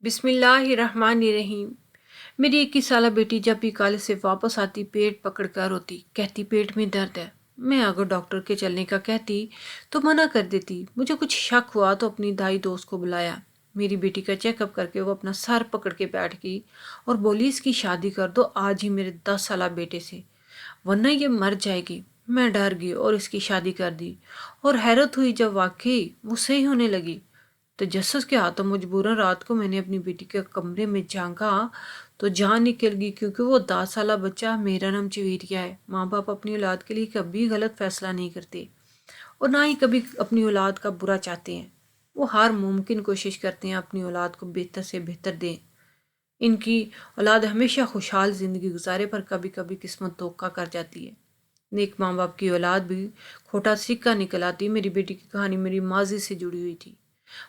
بسم اللہ الرحمن الرحیم۔ میری 21 سالہ بیٹی جب بھی کالج سے واپس آتی پیٹ پکڑ کر روتی، کہتی پیٹ میں درد ہے۔ میں اگر ڈاکٹر کے چلنے کا کہتی تو منع کر دیتی۔ مجھے کچھ شک ہوا تو اپنی دائی دوست کو بلایا۔ میری بیٹی کا چیک اپ کر کے وہ اپنا سر پکڑ کے بیٹھ گئی اور بولی اس کی شادی کر دو آج ہی میرے 10 سالہ بیٹے سے، ورنہ یہ مر جائے گی۔ میں ڈر گئی اور اس کی شادی کر دی، اور حیرت ہوئی جب واقعی وہ صحیح ہونے لگی۔ تجسس کے ہاتھوں مجبوراً رات کو میں نے اپنی بیٹی کے کمرے میں جھانکا تو جان نکل گئی، کیونکہ وہ 10 سالہ بچہ میرا نام چویریا ہے۔ ماں باپ اپنی اولاد کے لیے کبھی غلط فیصلہ نہیں کرتے اور نہ ہی کبھی اپنی اولاد کا برا چاہتے ہیں۔ وہ ہر ممکن کوشش کرتے ہیں اپنی اولاد کو بہتر سے بہتر دیں۔ ان کی اولاد ہمیشہ خوشحال زندگی گزارے، پر کبھی کبھی قسمت دھوکہ کر جاتی ہے۔ نیک ماں باپ کی اولاد بھی کھوٹا سکہ نکل آتی۔ میری بیٹی کی کہانی میری ماضی سے جڑی ہوئی تھی۔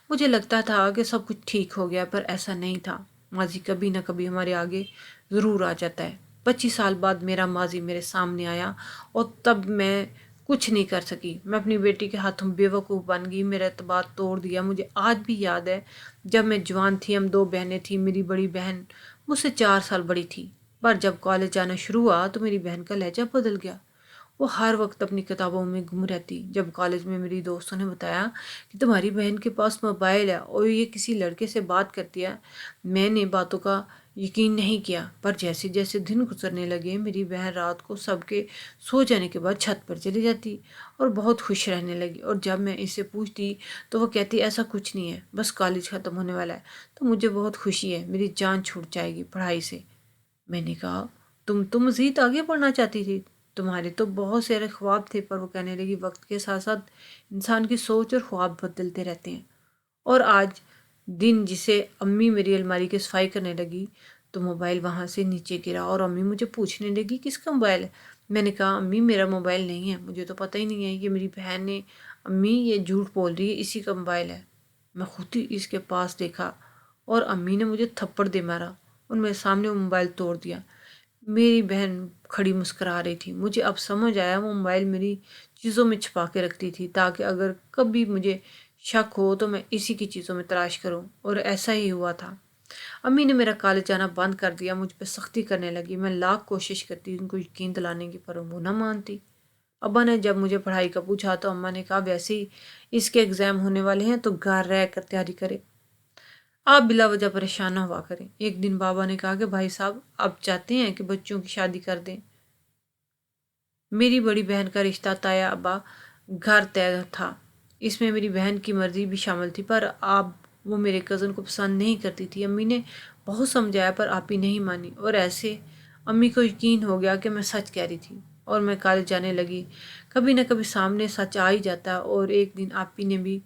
مجھے لگتا تھا کہ سب کچھ ٹھیک ہو گیا، پر ایسا نہیں تھا۔ ماضی کبھی نہ کبھی ہمارے آگے ضرور آ جاتا ہے۔ 25 سال بعد میرا ماضی میرے سامنے آیا اور تب میں کچھ نہیں کر سکی۔ میں اپنی بیٹی کے ہاتھوں بے وقوف بن گئی، میرا اعتبار توڑ دیا۔ مجھے آج بھی یاد ہے جب میں جوان تھی، ہم 2 بہنیں تھیں۔ میری بڑی بہن مجھ سے 4 سال بڑی تھی، پر جب کالج جانا شروع ہوا تو میری بہن کا لہجہ بدل گیا۔ وہ ہر وقت اپنی کتابوں میں گم رہتی۔ جب کالج میں میری دوستوں نے بتایا کہ تمہاری بہن کے پاس موبائل ہے اور یہ کسی لڑکے سے بات کرتی ہے، میں نے باتوں کا یقین نہیں کیا۔ پر جیسے جیسے دن گزرنے لگے، میری بہن رات کو سب کے سو جانے کے بعد چھت پر چلی جاتی اور بہت خوش رہنے لگی، اور جب میں اسے پوچھتی تو وہ کہتی ایسا کچھ نہیں ہے، بس کالج ختم ہونے والا ہے تو مجھے بہت خوشی ہے، میری جان چھوٹ جائے گی پڑھائی سے۔ میں نے کہا تم مزید آگے پڑھنا چاہتی تھی، تمہارے تو بہت سارے خواب تھے۔ پر وہ کہنے لگی وقت کے ساتھ ساتھ انسان کی سوچ اور خواب بدلتے رہتے ہیں۔ اور آج دن جسے امی میری الماری کی صفائی کرنے لگی تو موبائل وہاں سے نیچے گرا، اور امی مجھے پوچھنے لگی کس کا موبائل ہے۔ میں نے کہا امی میرا موبائل نہیں ہے، مجھے تو پتہ ہی نہیں ہے۔ یہ میری بہن نے، امی یہ جھوٹ بول رہی ہے، اسی کا موبائل ہے۔ میں خود ہی اس کے پاس دیکھا اور امی نے مجھے تھپڑ دے مارا اور میرے سامنے وہ موبائل توڑ دیا۔ میری بہن کھڑی مسکرا رہی تھی۔ مجھے اب سمجھ آیا وہ موبائل میری چیزوں میں چھپا کے رکھتی تھی تاکہ اگر کبھی مجھے شک ہو تو میں اسی کی چیزوں میں تلاش کروں، اور ایسا ہی ہوا تھا۔ امی نے میرا کالج جانا بند کر دیا، مجھ پہ سختی کرنے لگی۔ میں لاکھ کوشش کرتی ان کو یقین دلانے کی، پر وہ نہ مانتی۔ ابا نے جب مجھے پڑھائی کا پوچھا تو اماں نے کہا ویسے ہی اس کے ایگزام ہونے والے ہیں تو گھر رہ کر تیاری کرے، آپ بلا وجہ پریشان نہ ہوا کریں۔ ایک دن بابا نے کہا کہ بھائی صاحب آپ چاہتے ہیں کہ بچوں کی شادی کر دیں۔ میری بڑی بہن کا رشتہ طے ابا گھر طے تھا، اس میں میری بہن کی مرضی بھی شامل تھی، پر اب وہ میرے کزن کو پسند نہیں کرتی تھی۔ امی نے بہت سمجھایا پر آپی نہیں مانی، اور ایسے امی کو یقین ہو گیا کہ میں سچ کہہ رہی تھی اور میں کالج جانے لگی۔ کبھی نہ کبھی سامنے سچ آ ہی جاتا، اور ایک دن آپی نے بھی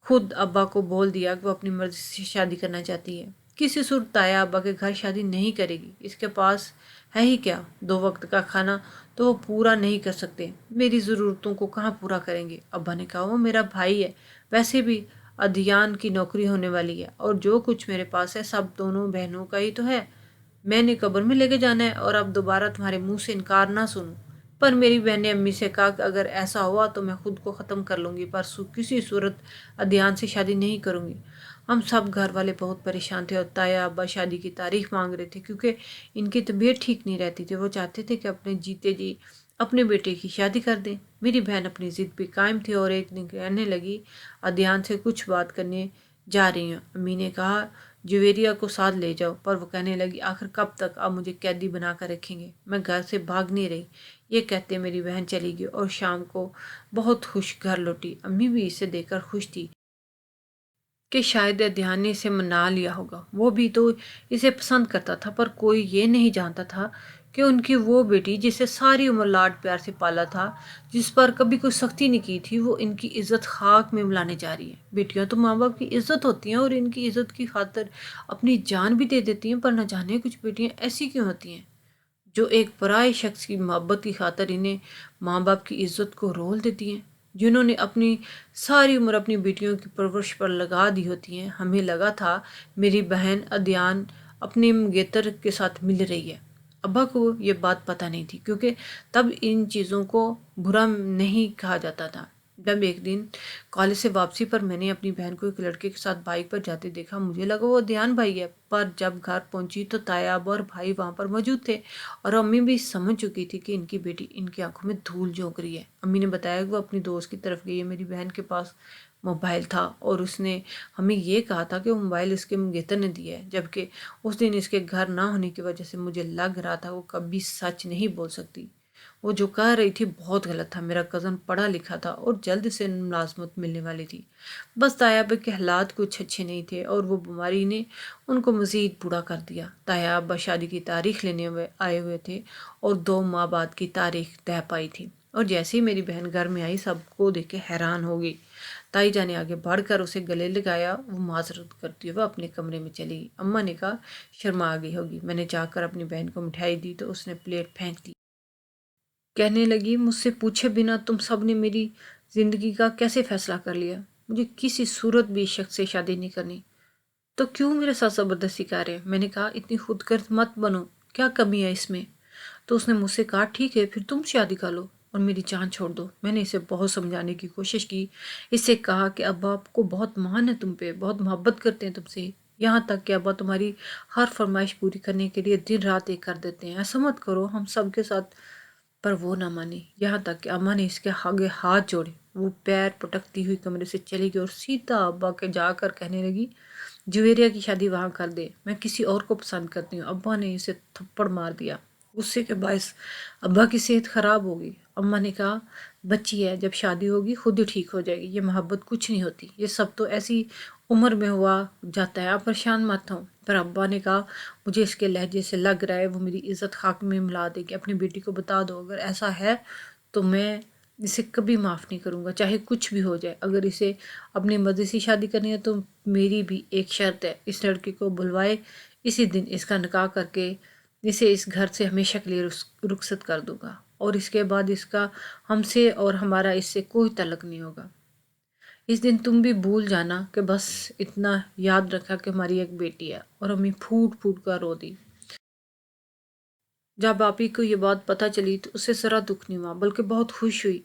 خود ابا کو بول دیا کہ وہ اپنی مرضی سے شادی کرنا چاہتی ہے۔ کسی صورت طے ابا کے گھر شادی نہیں کرے گی، اس کے پاس ہے ہی کیا، 2 وقت کا کھانا تو وہ پورا نہیں کر سکتے، میری ضرورتوں کو کہاں پورا کریں گے۔ ابا نے کہا وہ میرا بھائی ہے، ویسے بھی ادھیان کی نوکری ہونے والی ہے، اور جو کچھ میرے پاس ہے سب دونوں بہنوں کا ہی تو ہے، میں نے قبر میں لے کے جانا ہے، اور اب دوبارہ تمہارے منہ سے انکار نہ سنوں۔ پر میری بہن نے امی سے کہا کہ اگر ایسا ہوا تو میں خود کو ختم کر لوں گی، پر کسی صورت ادھیان سے شادی نہیں کروں گی۔ ہم سب گھر والے بہت پریشان تھے، اور تایا ابا شادی کی تاریخ مانگ رہے تھے کیونکہ ان کی طبیعت ٹھیک نہیں رہتی تھی۔ وہ چاہتے تھے کہ اپنے جیتے جی اپنے بیٹے کی شادی کر دیں۔ میری بہن اپنی ضد پہ قائم تھی اور ایک دن کہنے لگی ادھیان سے کچھ بات کرنے جا رہی ہوں۔ امی نے کہا جویریہ کو ساتھ لے جاؤ، پر وہ کہنے لگی آخر کب تک آپ مجھے قیدی بنا کر رکھیں گے۔ میں گھر سے بھاگ نہیں رہی۔ یہ کہتے میری بہن چلی گئی اور شام کو بہت خوش گھر لوٹی۔ امی بھی اسے دیکھ کر خوش تھی کہ شاید ادھیان نے اسے منا لیا ہوگا، وہ بھی تو اسے پسند کرتا تھا، پر کوئی یہ نہیں جانتا تھا کہ ان کی وہ بیٹی جسے ساری عمر لاڈ پیار سے پالا تھا، جس پر کبھی کوئی سختی نہیں کی تھی، وہ ان کی عزت خاک میں ملانے جا رہی ہے۔ بیٹیاں تو ماں باپ کی عزت ہوتی ہیں اور ان کی عزت کی خاطر اپنی جان بھی دے دیتی ہیں، پر نہ جانے کچھ بیٹیاں ایسی کیوں ہوتی ہیں جو ایک پرائے شخص کی محبت کی خاطر انہیں ماں باپ کی عزت کو رول دیتی ہیں، جنہوں نے اپنی ساری عمر اپنی بیٹیوں کی پرورش پر لگا دی ہوتی ہیں۔ ہمیں لگا تھا میری بہن ادھیان اپنے منگیتر کے ساتھ مل رہی ہے۔ ابا کو یہ بات پتہ نہیں تھی کیونکہ تب ان چیزوں کو برا نہیں کہا جاتا تھا۔ جب ایک دن کالج سے واپسی پر میں نے اپنی بہن کو ایک لڑکے کے ساتھ بائک پر جاتے دیکھا، مجھے لگا وہ دیان بھائی ہے، پر جب گھر پہنچی تو تایاب اور بھائی وہاں پر موجود تھے اور امی بھی سمجھ چکی تھی کہ ان کی بیٹی ان کی آنکھوں میں دھول جھونک رہی ہے۔ امی نے بتایا کہ وہ اپنی دوست کی طرف گئی ہے، میری بہن کے پاس موبائل تھا اور اس نے ہمیں یہ کہا تھا کہ وہ موبائل اس کے منگیتر نے دیا ہے، جبکہ اس دن اس کے گھر نہ ہونے کی وجہ سے مجھے لگ رہا تھا وہ کبھی سچ نہیں بول سکتی۔ وہ جو کہہ رہی تھی بہت غلط تھا، میرا کزن پڑھا لکھا تھا اور جلد سے ملازمت ملنے والی تھی، بس تایاب کے حالات کچھ اچھے نہیں تھے اور وہ بیماری نے ان کو مزید بوڑھا کر دیا۔ تایاب شادی کی تاریخ لینے آئے ہوئے تھے اور 2 ماہ بعد کی تاریخ طے پائی تھی، اور جیسے ہی میری بہن گھر میں آئی سب کو دیکھ کے حیران ہو گئی۔ تائی جان نے آگے بڑھ کر اسے گلے لگایا، وہ معذرت کرتی ہوئے اپنے کمرے میں چلی گئی۔ اماں نے کہا شرما گئی ہوگی، میں نے جا کر اپنی بہن کو مٹھائی دی تو اس نے پلیٹ پھینک دی، کہنے لگی مجھ سے پوچھے بنا تم سب نے میری زندگی کا کیسے فیصلہ کر لیا؟ مجھے کسی صورت بھی اس شخص سے شادی نہیں کرنی، تو کیوں میرے ساتھ زبردستی کر رہے؟ میں نے کہا اتنی خود غرض مت بنو، کیا کمی ہے اس میں؟ تو اس نے مجھ سے کہا ٹھیک ہے پھر تم شادی کر لو اور میری جان چھوڑ دو۔ میں نے اسے بہت سمجھانے کی کوشش کی، اس سے کہا کہ ابا آپ کو بہت مان ہے تم پہ، بہت محبت کرتے ہیں تم سے، یہاں تک کہ ابا تمہاری ہر فرمائش پوری کرنے کے لیے دن رات ایک کر دیتے ہیں، ایسا مت کرو ہم سب کے ساتھ۔ پر وہ نہ مانی، یہاں تک کہ اماں نے اس کے آگے ہاتھ جوڑے، وہ پیر پٹکتی ہوئی کمرے سے چلی گئی اور سیدھا ابا کے جا کر کہنے لگی جویریہ کی شادی وہاں کر دے، میں کسی اور کو پسند کرتی ہوں۔ ابا نے اسے تھپڑ مار دیا، غصے کے باعث ابا کی صحت خراب ہو گئی۔ اماں نے کہا بچی ہے، جب شادی ہوگی خود ہی ٹھیک ہو جائے گی، یہ محبت کچھ نہیں ہوتی، یہ سب تو ایسی عمر میں ہوا جاتا ہے، آپ پریشان مت ہوں۔ پر ابا نے کہا مجھے اس کے لہجے سے لگ رہا ہے وہ میری عزت خاک میں ملا دے گی، اپنی بیٹی کو بتا دو اگر ایسا ہے تو میں اسے کبھی معاف نہیں کروں گا، چاہے کچھ بھی ہو جائے۔ اگر اسے اپنی مرضی سے شادی کرنی ہے تو میری بھی ایک شرط ہے، اس لڑکے کو بلوائے اسی دن اس کا نکاح کر کے اسے اس گھر سے ہمیشہ کے لیے رخصت کر دوں گا، اور اس کے بعد اس کا ہم سے اور ہمارا اس سے کوئی تعلق نہیں ہوگا۔ اس دن تم بھی بھول جانا کہ بس اتنا یاد رکھا کہ ہماری ایک بیٹی ہے۔ اور امی پھوٹ پھوٹ کر رو دی۔ جب آپی کو یہ بات پتہ چلی تو اسے ذرا دکھ نہیں ہوا بلکہ بہت خوش ہوئی،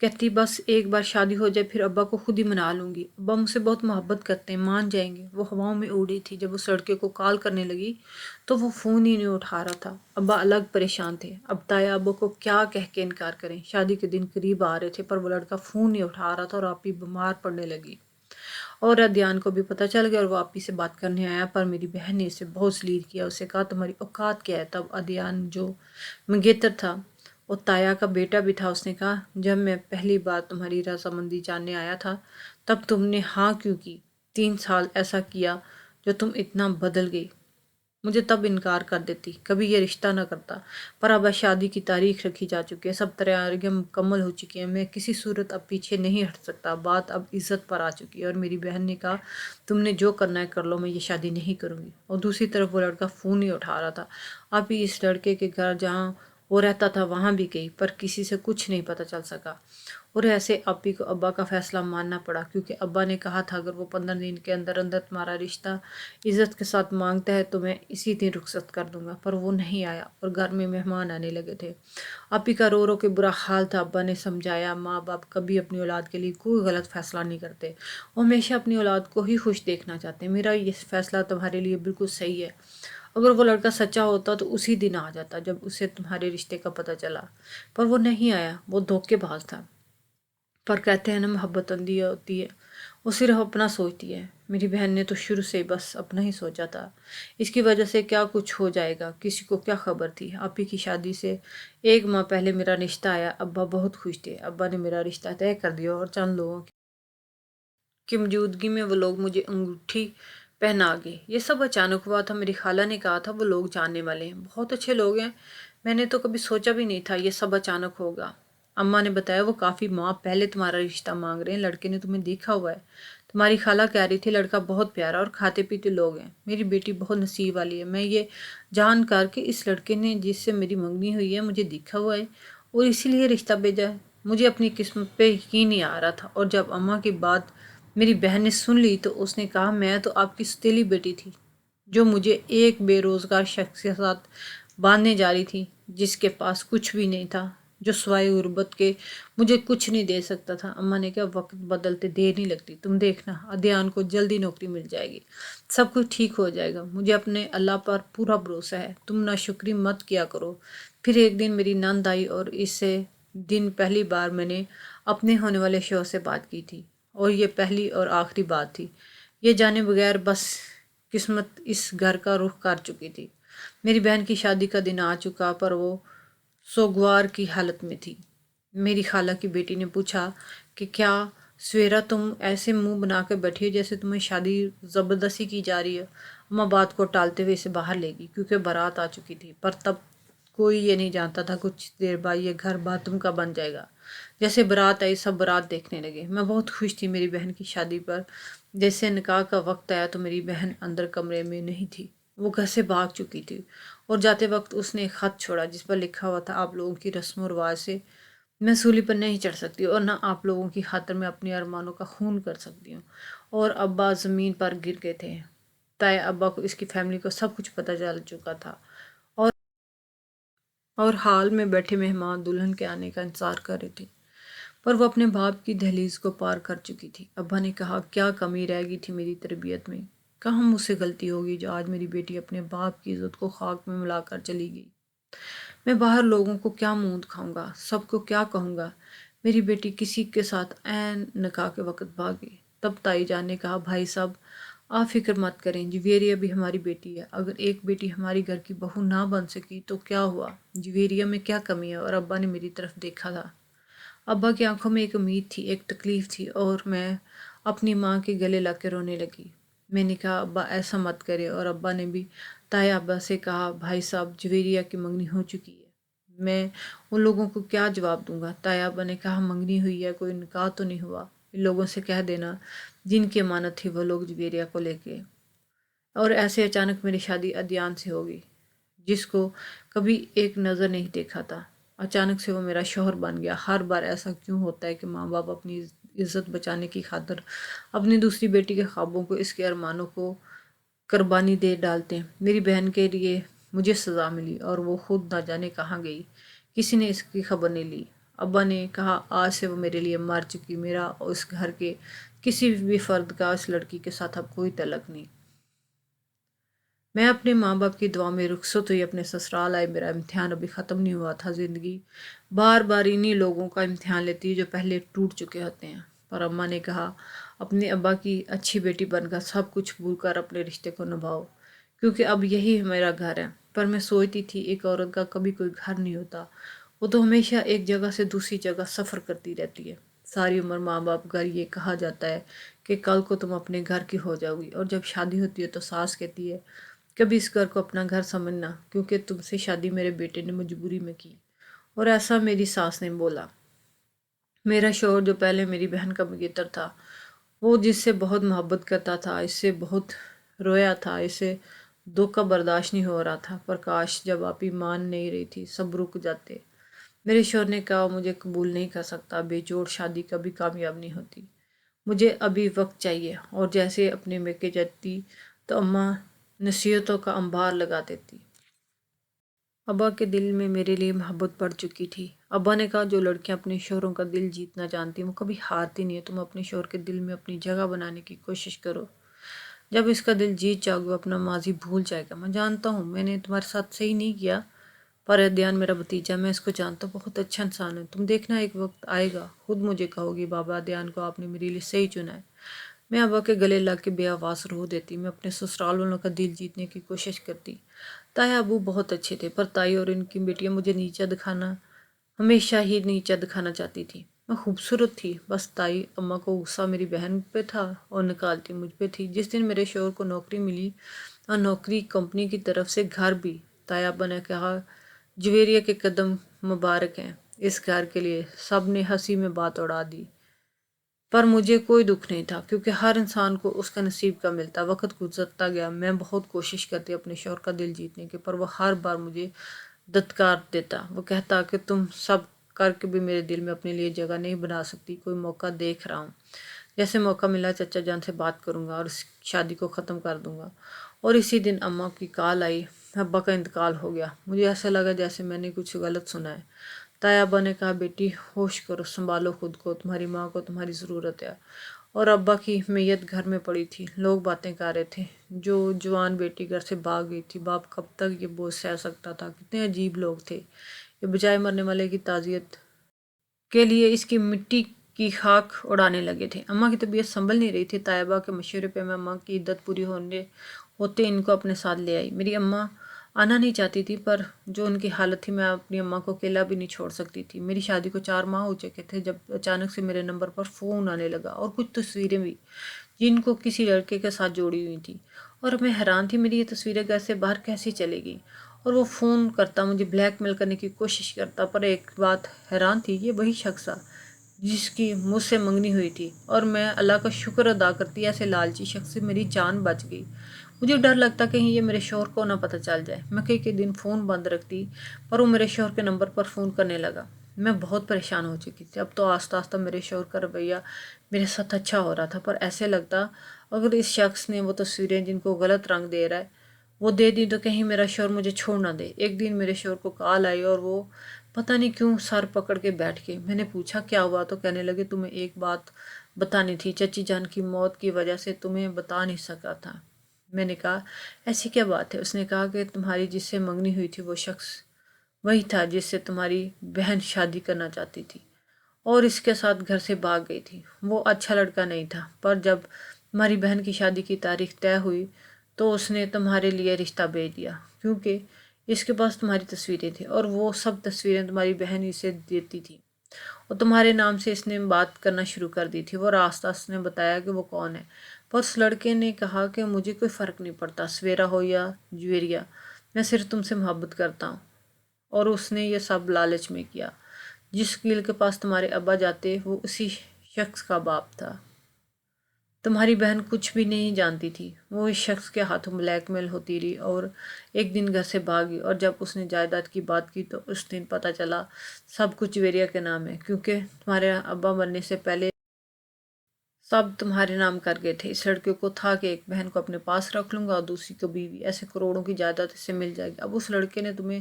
کہتی بس ایک بار شادی ہو جائے پھر ابا کو خود ہی منا لوں گی، ابا مجھ سے بہت محبت کرتے ہیں، مان جائیں گے۔ وہ ہواؤں میں اڑی تھی، جب اس لڑکے کو کال کرنے لگی تو وہ فون ہی نہیں اٹھا رہا تھا۔ ابا الگ پریشان تھے، اب تایا ابو کو کیا کہہ کے انکار کریں، شادی کے دن قریب آ رہے تھے پر وہ لڑکا فون نہیں اٹھا رہا تھا اور آپی بیمار پڑنے لگی۔ اور ادیان کو بھی پتہ چل گیا اور وہ آپی سے بات کرنے آیا، پر میری بہن نے اسے بہت ذلیل کیا، اسے کہا تمہاری اوقات کیا ہے؟ تب ادیان جو منگیتر تھا اور تایا کا بیٹا بھی تھا، اس نے کہا جب میں پہلی بار تمہاری رضامندی جاننے آیا تھا تب تم نے ہاں کیوں کی؟ 3 سال ایسا کیا جو تم اتنا بدل گئی، مجھے تب انکار کر دیتی، کبھی یہ رشتہ نہ کرتا، پر اب شادی کی تاریخ رکھی جا چکی ہے، سب تیاریاں مکمل ہو چکی ہیں، میں کسی صورت اب پیچھے نہیں ہٹ سکتا، بات اب عزت پر آ چکی ہے۔ اور میری بہن نے کہا تم نے جو کرنا ہے کر لو، میں یہ شادی نہیں کروں گی۔ اور دوسری طرف وہ لڑکا فون نہیں اٹھا رہا تھا، ابھی اس لڑکے کے گھر جہاں وہ رہتا تھا وہاں بھی گئی پر کسی سے کچھ نہیں پتہ چل سکا، اور ایسے آپی کو ابا کا فیصلہ ماننا پڑا، کیونکہ ابا نے کہا تھا اگر وہ 15 دن کے اندر اندر تمہارا رشتہ عزت کے ساتھ مانگتا ہے تو میں اسی دن رخصت کر دوں گا۔ پر وہ نہیں آیا اور گھر میں مہمان آنے لگے تھے، آپی کا رو رو کے برا حال تھا۔ ابا نے سمجھایا ماں باپ کبھی اپنی اولاد کے لیے کوئی غلط فیصلہ نہیں کرتے، وہ ہمیشہ اپنی اولاد کو ہی خوش دیکھنا چاہتے ہیں، میرا یہ فیصلہ تمہارے لیے بالکل صحیح ہے۔ اگر وہ لڑکا سچا ہوتا تو اسی دن آ جاتا جب اسے تمہارے رشتے کا پتہ چلا، پر وہ نہیں آیا، وہ دھوکے باز تھا۔ پر کہتے ہیں نا محبت اندھی ہوتی ہے، وہ صرف اپنا سوچتی ہے، میری بہن نے تو شروع سے بس اپنا ہی سوچا تھا، اس کی وجہ سے کیا کچھ ہو جائے گا کسی کو کیا خبر تھی۔ آپی کی شادی سے 1 ماہ پہلے میرا رشتہ آیا، ابا بہت خوش تھے، ابا نے میرا رشتہ طے کر دیا اور چند لوگوں کی موجودگی میں وہ لوگ مجھے انگوٹھی پہنا گئے۔ یہ سب اچانک ہوا تھا، میری خالہ نے کہا تھا وہ لوگ جاننے والے ہیں، بہت اچھے لوگ ہیں، میں نے تو کبھی سوچا بھی نہیں تھا یہ سب اچانک ہوگا۔ اماں نے بتایا وہ کافی ماہ پہلے تمہارا رشتہ مانگ رہے ہیں، لڑکے نے تمہیں دیکھا ہوا ہے، تمہاری خالہ کہہ رہی تھی لڑکا بہت پیارا اور کھاتے پیتے لوگ ہیں، میری بیٹی بہت نصیب والی ہے، میں یہ جان کر کہ اس لڑکے نے جس سے میری منگنی ہوئی ہے مجھے دیکھا ہوا ہے اور اسی لیے رشتہ بھیجا ہے، مجھے اپنی قسمت پہ یقین نہیں آ رہا تھا۔ اور جب اماں کی بات میری بہن نے سن لی تو اس نے کہا میں تو آپ کی ستیلی بیٹی تھی جو مجھے ایک بے روزگار شخص کے ساتھ باندھنے جا رہی تھی جس کے پاس کچھ بھی نہیں تھا، جو سوائے غربت کے مجھے کچھ نہیں دے سکتا تھا۔ اماں نے کہا وقت بدلتے دیر نہیں لگتی، تم دیکھنا ادیان کو جلدی نوکری مل جائے گی، سب کچھ ٹھیک ہو جائے گا، مجھے اپنے اللہ پر پورا بھروسہ ہے، تم ناشکری مت کیا کرو۔ پھر ایک دن میری نند آئی اور اس سے دن پہلی بار میں نے اپنے ہونے والے شوہر سے بات کی تھی، اور یہ پہلی اور آخری بات تھی۔ یہ جانے بغیر بس قسمت اس گھر کا رخ کر چکی تھی۔ میری بہن کی شادی کا دن آ چکا پر وہ سوگوار کی حالت میں تھی۔ میری خالہ کی بیٹی نے پوچھا کہ کیا سویرا تم ایسے منہ بنا کے بیٹھی ہو جیسے تمہیں شادی زبردستی کی جا رہی ہے۔ اماں بات کو ٹالتے ہوئے اسے باہر لے گئی کیونکہ بارات آ چکی تھی، پر تب کوئی یہ نہیں جانتا تھا کچھ دیر بعد یہ گھر باتم کا بن جائے گا۔ جیسے بارات آئی سب بارات دیکھنے لگے۔ میں بہت خوش تھی میری بہن کی شادی پر۔ جیسے نکاح کا وقت آیا تو میری بہن اندر کمرے میں نہیں تھی، وہ گھر سے بھاگ چکی تھی، اور جاتے وقت اس نے ایک خط چھوڑا جس پر لکھا ہوا تھا آپ لوگوں کی رسم و رواج سے میں سولی پر نہیں چڑھ سکتی، اور نہ آپ لوگوں کی خاطر میں اپنے ارمانوں کا خون کر سکتی ہوں۔ اور ابا زمین پر گر گئے تھے۔ تایا ابا کو اس کی فیملی کو سب کچھ پتہ چل چکا تھا، اور حال میں بیٹھے مہمان دلہن کے آنے کا انتظار کر رہے تھے، پر وہ اپنے باپ کی دہلیز کو پار کر چکی تھی۔ ابا نے کہا کیا کمی رہ گئی تھی میری تربیت میں، کہاں مجھ سے غلطی ہوگی جو آج میری بیٹی اپنے باپ کی عزت کو خاک میں ملا کر چلی گئی۔ میں باہر لوگوں کو کیا منہ دکھاؤں گا، سب کو کیا کہوں گا، میری بیٹی کسی کے ساتھ عین نکاح کے وقت بھاگی۔ تب تائی جان نے کہا بھائی صاحب آپ فکر مت کریں، جویریہ بھی ہماری بیٹی ہے، اگر ایک بیٹی ہماری گھر کی بہو نہ بن سکی تو کیا ہوا، جویریہ میں کیا کمی ہے۔ اور ابا نے میری طرف دیکھا تھا۔ ابا کی آنکھوں میں ایک امید تھی، ایک تکلیف تھی، اور میں اپنی ماں کے گلے لگ کے رونے لگی۔ میں نے کہا ابا ایسا مت کرے، اور ابا نے بھی تایا ابا سے کہا بھائی صاحب جویریہ کی منگنی ہو چکی ہے، میں ان لوگوں کو کیا جواب دوں گا۔ تایا ابا نے کہا منگنی ہوئی ہے، کوئی نکاح تو نہیں ہوا، ان لوگوں سے کہہ دینا جن کی امانت تھی وہ لوگ جویریہ کو لے کے۔ اور ایسے اچانک میری شادی ادیان سے ہوگی جس کو کبھی ایک نظر نہیں دیکھا تھا، اچانک سے وہ میرا شوہر بن گیا۔ ہر بار ایسا کیوں ہوتا ہے کہ ماں باپ اپنی عزت بچانے کی خاطر اپنی دوسری بیٹی کے خوابوں کو، اس کے ارمانوں کو قربانی دے ڈالتے ہیں۔ میری بہن کے لیے مجھے سزا ملی اور وہ خود نہ جانے کہاں گئی، کسی نے اس کی خبر نہیں لی۔ ابا نے کہا آج سے وہ میرے لیے مر چکی، میرا اور اس گھر کے کسی بھی فرد کا اس لڑکی کے ساتھ اب کوئی تعلق نہیں۔ میں اپنے ماں باپ کی دعا میں رخصت ہوئی، اپنے سسرال آئی، میرا امتحان ابھی ختم نہیں ہوا تھا۔ زندگی بار بار انہی لوگوں کا امتحان لیتی ہے جو پہلے ٹوٹ چکے ہوتے ہیں۔ پر اماں نے کہا اپنے ابا کی اچھی بیٹی بن کر سب کچھ بھول کر اپنے رشتے کو نبھاؤ، کیونکہ اب یہی میرا گھر ہے۔ پر میں سوچتی تھی ایک عورت کا کبھی کوئی گھر نہیں ہوتا، وہ تو ہمیشہ ایک جگہ سے دوسری جگہ سفر کرتی رہتی ہے۔ ساری عمر ماں باپ گھر یہ کہا جاتا ہے کہ کل کو تم اپنے گھر کی ہو جاؤ گی، اور جب شادی ہوتی ہے تو ساس کہتی ہے کبھی اس گھر کو اپنا گھر سمجھنا، کیونکہ تم سے شادی میرے بیٹے نے مجبوری میں کی۔ اور ایسا میری ساس نے بولا۔ میرا شوہر جو پہلے میری بہن کا مگیتر تھا، وہ جس سے بہت محبت کرتا تھا، اس سے بہت رویا تھا، اسے دکھ کا برداشت نہیں ہو رہا تھا، پر کاش جب آپ ہی مان نہیں رہی تھی سب رک جاتے۔ میرے شوہر نے کہا مجھے قبول نہیں کر سکتا، بے جوڑ شادی کبھی کامیاب نہیں ہوتی، مجھے ابھی وقت چاہیے۔ اور جیسے اپنے میکے جاتی تو اماں نصیحتوں کا انبار لگا دیتی۔ ابا کے دل میں میرے لیے محبت بڑھ چکی تھی۔ ابا نے کہا جو لڑکیاں اپنے شوہروں کا دل جیتنا جانتی ہیں وہ کبھی ہارتی نہیں ہے، تم اپنے شوہر کے دل میں اپنی جگہ بنانے کی کوشش کرو، جب اس کا دل جیت جاؤ گے وہ اپنا ماضی بھول جائے گا۔ میں جانتا ہوں میں نے تمہارے ساتھ صحیح نہیں کیا، پر ادیان میرا بھتیجا، میں اس کو جانتا ہوں، بہت اچھا انسان ہے، تم دیکھنا ایک وقت آئے گا خود مجھے کہو گی بابا ادیان کو آپ نے میرے لیے صحیح چنا ہے۔ میں ابا کے گلے لگ کے بے آواز رو دیتی، میں اپنے سسرال والوں کا دل جیتنے کی کوشش کرتی۔ تایا ابو بہت اچھے تھے، پر تائی اور ان کی بیٹیاں مجھے نیچا دکھانا، ہمیشہ ہی نیچا دکھانا چاہتی تھی۔ میں خوبصورت تھی، بس تائی اماں کو غصہ میری بہن پہ تھا اور نکالتی مجھ پہ تھی۔ جس دن میرے شوہر کو نوکری ملی اور نوکری کمپنی کی طرف سے گھر بھی، تایا ابا نے کہا جویریہ کے قدم مبارک ہیں اس گھر کے لیے، سب نے ہنسی میں بات اڑا دی۔ پر مجھے کوئی دکھ نہیں تھا، کیونکہ ہر انسان کو اس کا نصیب کا ملتا۔ وقت گزرتا گیا، میں بہت کوشش کرتی اپنے شوہر کا دل جیتنے کی، پر وہ ہر بار مجھے دھتکار دیتا۔ وہ کہتا کہ تم سب کر کے بھی میرے دل میں اپنے لیے جگہ نہیں بنا سکتی، کوئی موقع دیکھ رہا ہوں، جیسے موقع ملا چچا جان سے بات کروں گا اور اس شادی کو ختم کر دوں گا۔ اور اسی دن اماں کی کال آئی، ابا کا انتقال ہو گیا۔ مجھے ایسا لگا جیسے میں نے کچھ غلط سنا ہے۔ طیبہ نے کہا بیٹی ہوش کرو، سنبھالو خود کو، تمہاری ماں کو تمہاری ضرورت ہے۔ اور ابا کی میت گھر میں پڑی تھی، لوگ باتیں کر رہے تھے، جو جوان بیٹی گھر سے بھاگ گئی تھی، باپ کب تک یہ بوجھ سہ سکتا تھا، کتنے عجیب لوگ تھے یہ، بجائے مرنے والے کی تعزیت کے لیے اس کی مٹی کی خاک اڑانے لگے تھے۔ اماں کی طبیعت سنبھل نہیں رہی تھی، طیبہ کے مشورے پہ میں اماں کی عدت پوری ہوتے ان کو اپنے ساتھ لے آئی۔ میری اماں آنا نہیں چاہتی تھی، پر جو ان کی حالت تھی میں اپنی اماں کو اکیلا بھی نہیں چھوڑ سکتی تھی۔ میری شادی کو 4 ماہ ہو چکے تھے جب اچانک سے میرے نمبر پر فون آنے لگا، اور کچھ تصویریں بھی جن کو کسی لڑکے کے ساتھ جوڑی ہوئی تھی، اور میں حیران تھی میری یہ تصویریں گھر سے باہر کیسے چلے گی، اور وہ فون کرتا، مجھے بلیک میل کرنے کی کوشش کرتا۔ پر ایک بات حیران تھی، یہ وہی شخص تھا جس کی مجھ سے منگنی ہوئی تھی، اور میں اللہ کا شکر ادا کرتی ایسے لالچی شخص سے میری جان بچ گئی۔ مجھے ڈر لگتا کہیں یہ میرے شوہر کو نہ پتہ چل جائے۔ میں کئی دن فون بند رکھتی، پر وہ میرے شوہر کے نمبر پر فون کرنے لگا۔ میں بہت پریشان ہو چکی تھی۔ اب تو آہستہ آہستہ میرے شوہر کا رویہ میرے ساتھ اچھا ہو رہا تھا، پر ایسے لگتا اگر اس شخص نے وہ تصویریں جن کو غلط رنگ دے رہا ہے وہ دے دی تو کہیں میرا شوہر مجھے چھوڑ نہ دے۔ ایک دن میرے شوہر کو کال آئی اور وہ پتہ نہیں کیوں سر پکڑ کے بیٹھ گئے۔ میں نے پوچھا کیا ہوا تو کہنے لگے تمہیں ایک بات بتانی تھی، چچی جان کی موت کی وجہ سے تمہیں بتا نہیں سکا تھا۔ میں نے کہا ایسی کیا بات ہے؟ اس نے کہا کہ تمہاری جس سے منگنی ہوئی تھی وہ شخص وہی تھا جس سے تمہاری بہن شادی کرنا چاہتی تھی، اور اس کے ساتھ گھر سے بھاگ گئی تھی۔ وہ اچھا لڑکا نہیں تھا، پر جب تمہاری بہن کی شادی کی تاریخ طے ہوئی تو اس نے تمہارے لیے رشتہ بھیج دیا، کیونکہ اس کے پاس تمہاری تصویریں تھیں، اور وہ سب تصویریں تمہاری بہن اسے دیتی تھی، اور تمہارے نام سے اس نے بات کرنا شروع کر دی تھی۔ وہ راستہ اس نے بتایا کہ وہ کون ہے، پر اس لڑکے نے کہا کہ مجھے کوئی فرق نہیں پڑتا، سویرا ہو یا جویریا، میں صرف تم سے محبت کرتا ہوں۔ اور اس نے یہ سب لالچ میں کیا۔ جس وکیل کے پاس تمہارے ابا جاتے وہ اسی شخص کا باپ تھا۔ تمہاری بہن کچھ بھی نہیں جانتی تھی، وہ اس شخص کے ہاتھوں بلیک میل ہوتی رہی، اور ایک دن گھر سے بھاگی، اور جب اس نے جائیداد کی بات کی تو اس دن پتہ چلا سب کچھ جویریا کے نام ہے، کیونکہ تمہارے ابا مرنے سے پہلے سب تمہارے نام کر گئے تھے۔ اس لڑکے کو تھا کہ ایک بہن کو اپنے پاس رکھ لوں گا اور دوسری کو بیوی، ایسے کروڑوں کی جائیداد اس سے مل جائے گی۔ اب اس لڑکے نے تمہیں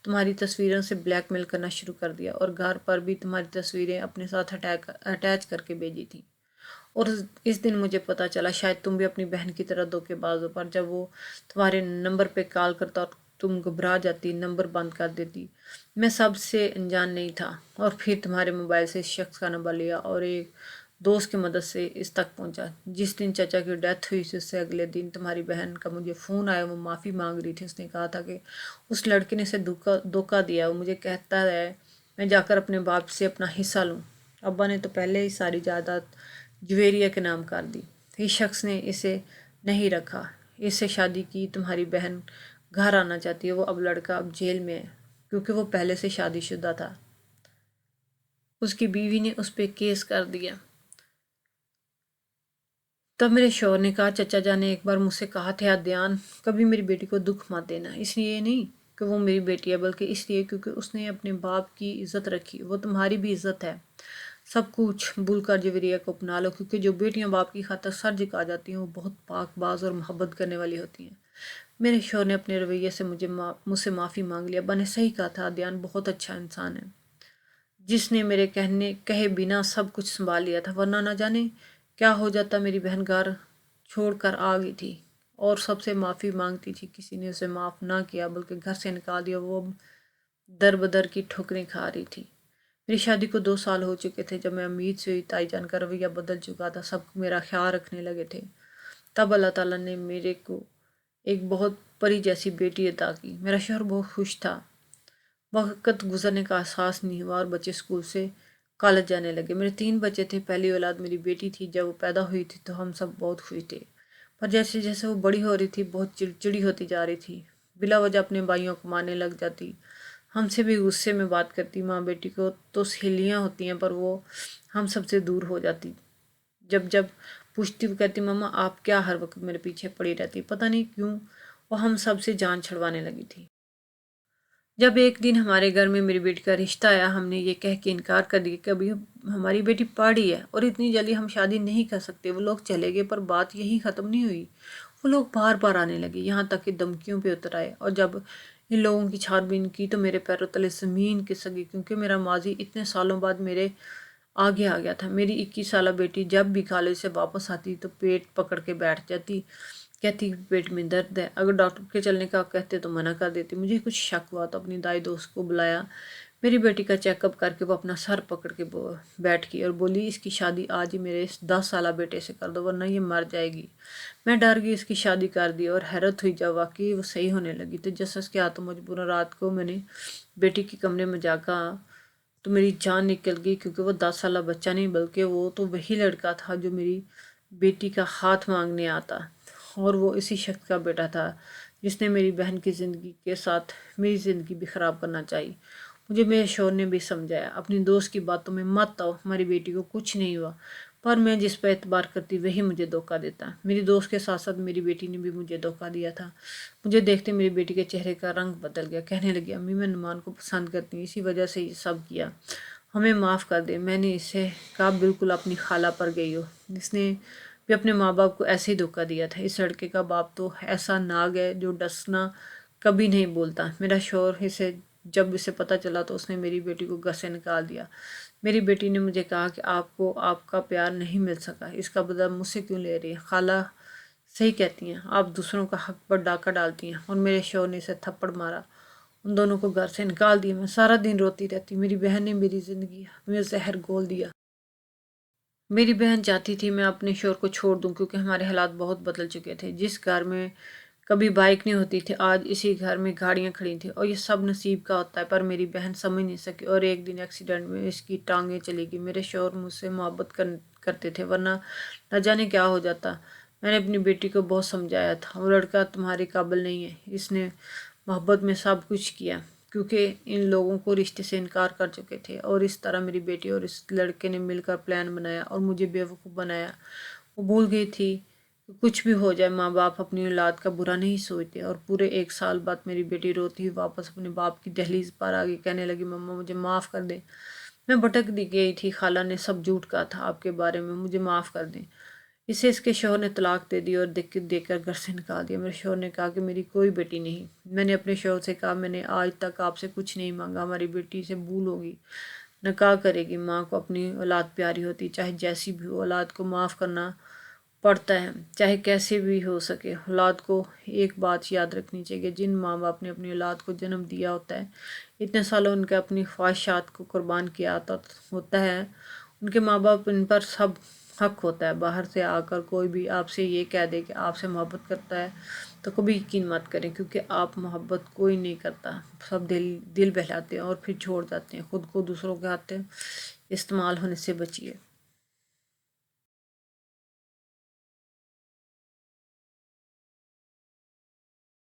تمہاری تصویروں سے بلیک میل کرنا شروع کر دیا، اور گھر پر بھی تمہاری تصویریں اپنے ساتھ اٹیچ کر کے بھیجی تھیں، اور اس دن مجھے پتہ چلا شاید تم بھی اپنی بہن کی طرح دھوکے باز ہو۔ پر جب وہ تمہارے نمبر پہ کال کرتا اور تم گھبرا جاتی، نمبر بند کر دیتی، میں سب سے انجان نہیں تھا، اور پھر تمہارے موبائل سے اس شخص کا نمبر لیا اور ایک دوست کی مدد سے اس تک پہنچا۔ جس دن چچا کی ڈیتھ ہوئی اس سے اگلے دن تمہاری بہن کا مجھے فون آیا، وہ معافی مانگ رہی تھی۔ اس نے کہا تھا کہ اس لڑکے نے اسے دھوکہ دیا، وہ مجھے کہتا ہے میں جا کر اپنے باپ سے اپنا حصہ لوں۔ ابا نے تو پہلے ہی ساری جائیداد جویریا کے نام کر دی، اس شخص نے اسے نہیں رکھا، اس سے شادی کی، تمہاری بہن گھر آنا چاہتی ہے، وہ اب لڑکا اب جیل میں ہے کیونکہ وہ پہلے سے شادی شدہ تھا، اس کی بیوی نے اس پہ کیس کر دیا۔ تب میرے شوہر نے کہا چچا جان نے ایک بار مجھ سے کہا تھا دھیان کبھی میری بیٹی کو دکھ مت دینا، اس لیے نہیں کہ وہ میری بیٹی ہے بلکہ اس لیے کیونکہ اس نے اپنے باپ کی عزت رکھی، وہ تمہاری بھی عزت ہے۔ سب کچھ بھول کر جویریا کو اپنا لو، کیونکہ جو بیٹیاں باپ کی خاطر سر جھکا جاتی ہیں وہ بہت پاک باز اور محبت کرنے والی ہوتی ہیں۔ میرے شوہر نے اپنے رویے سے مجھ سے معافی مانگ لیا۔ ابا نے صحیح کہا تھا، دھیان بہت اچھا انسان ہے جس نے میرے کہے بنا سب کچھ سنبھال لیا تھا، ورنہ نہ جانے کیا ہو جاتا۔ میری بہن گھر چھوڑ کر آ گئی تھی اور سب سے معافی مانگتی تھی، کسی نے اسے معاف نہ کیا بلکہ گھر سے نکال دیا، وہ در بدر کی ٹھوکریں کھا رہی تھی۔ میری شادی کو 2 سال ہو چکے تھے جب میں امید سے ہوئی، تائی جان کا رویہ بدل چکا تھا، سب میرا خیال رکھنے لگے تھے۔ تب اللہ تعالیٰ نے میرے کو ایک بہت پری جیسی بیٹی عطا کی۔ میرا شوہر بہت خوش تھا۔ وقت گزرنے کا احساس نہیں ہوا اور بچے اسکول سے کالج جانے لگے۔ میرے 3 بچے تھے، پہلی اولاد میری بیٹی تھی۔ جب وہ پیدا ہوئی تھی تو ہم سب بہت خوش تھے، پر جیسے جیسے وہ بڑی ہو رہی تھی بہت چڑچڑی ہوتی جا رہی تھی، بلا وجہ اپنے بھائیوں کو مارنے لگ جاتی، ہم سے بھی غصے میں بات کرتی۔ ماں بیٹی کو تو سہیلیاں ہوتی ہیں پر وہ ہم سب سے دور ہو جاتی، جب پوچھتی وہ کہتی ماما آپ کیا ہر وقت میرے پیچھے پڑی رہتی، پتہ نہیں کیوں وہ ہم سب سے جان چھڑوانے لگی تھی۔ جب ایک دن ہمارے گھر میں میری بیٹی کا رشتہ آیا، ہم نے یہ کہہ کے انکار کر دیا کہ ابھی ہماری بیٹی پڑھی ہے اور اتنی جلدی ہم شادی نہیں کر سکتے۔ وہ لوگ چلے گئے پر بات یہی ختم نہیں ہوئی، وہ لوگ بار بار آنے لگے، یہاں تک کہ دھمکیوں پہ اتر آئے، اور جب ان لوگوں کی چھان بین کی تو میرے پیروں تلے زمین کھسک گئی، کیونکہ میرا ماضی اتنے سالوں بعد میرے آگے آ گیا تھا۔ میری 21 سالہ بیٹی جب بھی کالج سے واپس آتی تو پیٹ پکڑ کے بیٹھ جاتی، کہتی پیٹ میں درد ہے۔ اگر ڈاکٹر کے چلنے کا کہتے تو منع کر دیتی۔ مجھے کچھ شک ہوا تو اپنی دائی دوست کو بلایا، میری بیٹی کا چیک اپ کر کے وہ اپنا سر پکڑ کے بیٹھ گئی اور بولی اس کی شادی آج ہی میرے اس 10 سالہ بیٹے سے کر دو ورنہ یہ مر جائے گی۔ میں ڈر گئی، اس کی شادی کر دی اور حیرت ہوئی جب واقعی وہ صحیح ہونے لگی تو جسس کے ہاتھوں مجبوراً رات کو میں نے بیٹی کے کمرے میں جا کر تو میری جان نکل گئی، کیونکہ وہ 10 سالہ بچہ نہیں بلکہ وہ تو وہی لڑکا تھا جو میری بیٹی کا ہاتھ مانگنے آتا، اور وہ اسی شخص کا بیٹا تھا جس نے میری بہن کی زندگی کے ساتھ میری زندگی بھی خراب کرنا چاہی۔ مجھے میرے شوہر نے بھی سمجھایا اپنی دوست کی باتوں میں مت آؤ، ہماری بیٹی کو کچھ نہیں ہوا، پر میں جس پہ اعتبار کرتی وہی مجھے دھوکہ دیتا۔ میری دوست کے ساتھ ساتھ میری بیٹی نے بھی مجھے دھوکہ دیا تھا۔ مجھے دیکھتے میری بیٹی کے چہرے کا رنگ بدل گیا، کہنے لگی امی میں نعمان کو پسند کرتی ہوں، اسی وجہ سے یہ سب کیا، ہمیں معاف کر دے۔ میں نے اسے کہا بالکل اپنی خالہ پر گئی ہو، اس نے بھی اپنے ماں باپ کو ایسے ہی دھوکہ دیا تھا۔ اس لڑکے کا باپ تو ایسا ناگ ہے جو ڈسنا کبھی نہیں بولتا۔ میرا شوہر جب اسے پتہ چلا تو اس نے میری بیٹی کو گھر سے نکال دیا۔ میری بیٹی نے مجھے کہا کہ آپ کو آپ کا پیار نہیں مل سکا، اس کا بدلہ مجھ سے کیوں لے رہی ہے؟ خالہ صحیح کہتی ہیں، آپ دوسروں کا حق پر ڈاکہ ڈالتی ہیں۔ اور میرے شوہر نے اسے تھپڑ مارا، ان دونوں کو گھر سے نکال دیا۔ میں سارا دن روتی رہتی، میری بہن نے میری زندگی میں زہر گھول دیا۔ میری بہن چاہتی تھی میں اپنے شوہر کو چھوڑ دوں، کیونکہ ہمارے حالات بہت بدل چکے تھے۔ جس گھر میں کبھی بائک نہیں ہوتی تھی آج اسی گھر میں گاڑیاں کھڑی تھیں، اور یہ سب نصیب کا ہوتا ہے۔ پر میری بہن سمجھ نہیں سکی اور ایک دن ایکسیڈنٹ میں اس کی ٹانگیں چلی گئی۔ میرے شوہر مجھ سے محبت کرتے تھے ورنہ نہ جانے کیا ہو جاتا۔ میں نے اپنی بیٹی کو بہت سمجھایا تھا، وہ لڑکا تمہارے قابل نہیں ہے، اس نے محبت میں سب کچھ کیا، کیونکہ ان لوگوں کو رشتے سے انکار کر چکے تھے، اور اس طرح میری بیٹی اور اس لڑکے نے مل کر پلان بنایا اور مجھے بیوقوف بنایا۔ وہ بھول گئی تھی کہ کچھ بھی ہو جائے ماں باپ اپنی اولاد کا برا نہیں سوچتے۔ اور پورے 1 سال بعد میری بیٹی روتی ہوئی واپس اپنے باپ کی دہلیز پر آ گئی، کہنے لگی مما مجھے معاف کر دیں، میں بھٹک دی گئی تھی، خالہ نے سب جھوٹ کہا تھا آپ کے بارے میں، مجھے معاف کر دیں۔ اسے اس کے شوہر نے طلاق دے دی اور دیکھ کر گھر سے نکال دیا۔ میرے شوہر نے کہا کہ میری کوئی بیٹی نہیں۔ میں نے اپنے شوہر سے کہا میں نے آج تک آپ سے کچھ نہیں مانگا، ہماری بیٹی سے بھول ہوگی، نکاح کرے گی۔ ماں کو اپنی اولاد پیاری ہوتی، چاہے جیسی بھی ہو، اولاد کو معاف کرنا پڑتا ہے، چاہے کیسے بھی ہو سکے۔ اولاد کو ایک بات یاد رکھنی چاہیے، جن ماں باپ نے اپنی اولاد کو جنم دیا ہوتا ہے، اتنے سالوں ان کے اپنی خواہشات کو قربان کیا ہوتا ہے، ان کے ماں باپ ان پر سب حق ہوتا ہے۔ باہر سے آ کر کوئی بھی آپ سے یہ کہہ دے کہ آپ سے محبت کرتا ہے تو کبھی یقین مت کریں، کیونکہ آپ محبت کوئی نہیں کرتا، سب دل بہلاتے ہیں اور پھر چھوڑ جاتے ہیں۔ خود کو دوسروں کے ہاتھ استعمال ہونے سے بچیے۔